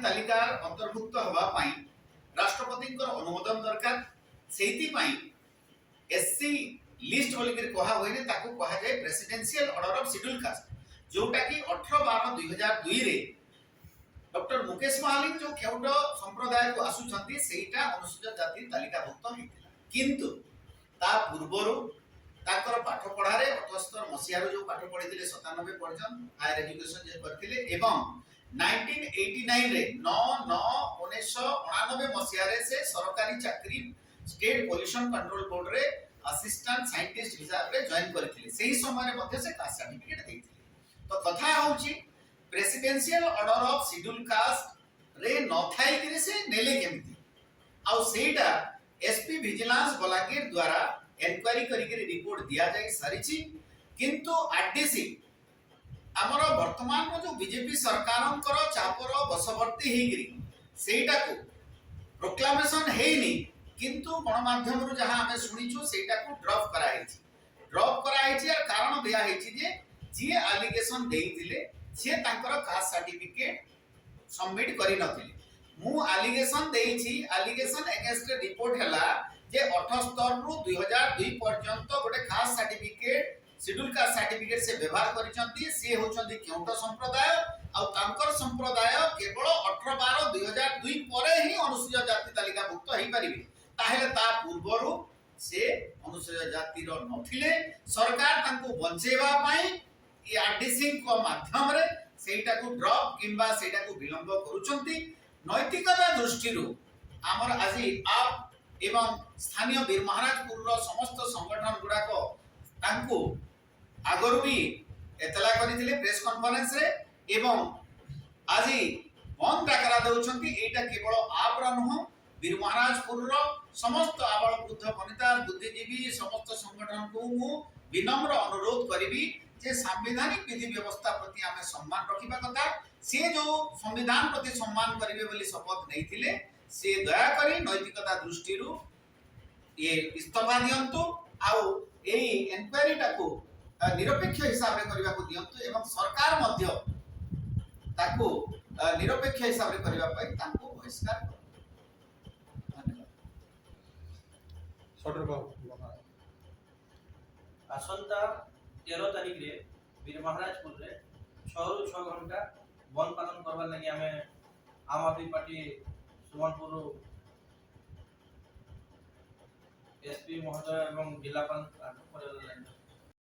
तालिकार अंतर्भुक्त हवा पाई राष्ट्रपति अनुमोदन दरकार सेति पाई एससी लिस्ट बोली कहा होइने ताको कहा जाय presidential order of schedule caste जोटा कि 18/12/2002 रे डॉक्टर मुकेश महालिक जो केउट संप्रदाय को आसुछंती सेटा अनुसूचित जाति तालिकाभुक्त हेतिला किंतु ता पूर्वरु ताकर पाठ पढ़ारे 78 मसिया जो पाठ पढ़िथिले 97 पर्यंत हायर एजुकेशन जे करथिले एवं 1989 रे 1999 मसिया रे से सरकारी चाकरी स्टेट पोल्यूशन कंट्रोल बोर्ड रे असिस्टेंट साइंटिस्ट हिसाब रे जॉइन करथिले सेही समय रे मध्ये से कास्ट सर्टिफिकेट देथिले तो कथा होउची presidential order of schedule caste रे न थाई कि से नेले केमती आ सेटा एसपी विजिलेंस बलागीर द्वारा एनक्वायरी करी रिपोर्ट दिया जाय सारिछि किंतु आरडीसी हमर वर्तमान जो बीजेपी सरकारंकर चापर बसवर्ती हेगिरी सेटा को प्रोक्लेमेशन हेइनी किंतु गणमाध्यम रु जहां हमें सुनिछु सेटा को ड्रॉप करा हेछि और कारण दिया हेछि जे एलिगेशन देइतिले से तांकर कास्ट सर्टिफिकेट सबमिट करि नथिले मु एलिगेशन देइछि एलिगेशन अगेंस्ट रिपोर्ट हला जे 78 रु 2002 पर्यंत गोटे caste certificate schedule caste certificate से व्यवहार करिसंती से होचंती केउट संप्रदाय आ तांकर संप्रदाय केवल 18/12/2002 परे ही अनुसूचित जाति तालिका भुक्त होई परिबे ताहेले ता पूर्वरु से अनुसूचित जाति रो नथिले सरकार तांको बंचेबा पई ए आरडीसी को माध्यम रे सेटा को ड्रॉप किंबा सेटा को विलंब करूचंती नैतिकता दृष्टि रु हमर आजि आप एवं स्थानीय वीर महाराजपुर रो समस्त संगठन गुडा को तांको आगरु भी एतला करिथिले प्रेस कॉन्फ्रेंस रे एवं आजि बंद डाकरा दउचंती एटा केवल आप रा नहो वीर महाराजपुर रो समस्त आबाल वृद्ध वनिता बुद्धिजीवी समस्त संगठन को मु विनम्र अनुरोध करिबी जे संवैधानिक विधि व्यवस्था प्रति हमें सम्मान रखिबा कथा से जो संविधान प्रति सम्मान करिवे बोली शपथ नैथिले से दया करी नैतिकता दृष्टि रु ये इस्तफा दियंतु आउ एई एनक्वायरी टाको निरपेक्ष हिसाब रे करिबा को दियंतु एवं सरकार मध्य ताको निरपेक्ष हिसाब रे करिबा पई ताको बहिष्कार धन्यवाद सटर बाबू आसंता 13 तारीख रे वीर महाराजपुर रे 6 रु 6 घंटा बंद पालन करबा लागि हमें आम आदमी पार्टी सुमनपुर एसपी महोदय एवं जिला पंचायत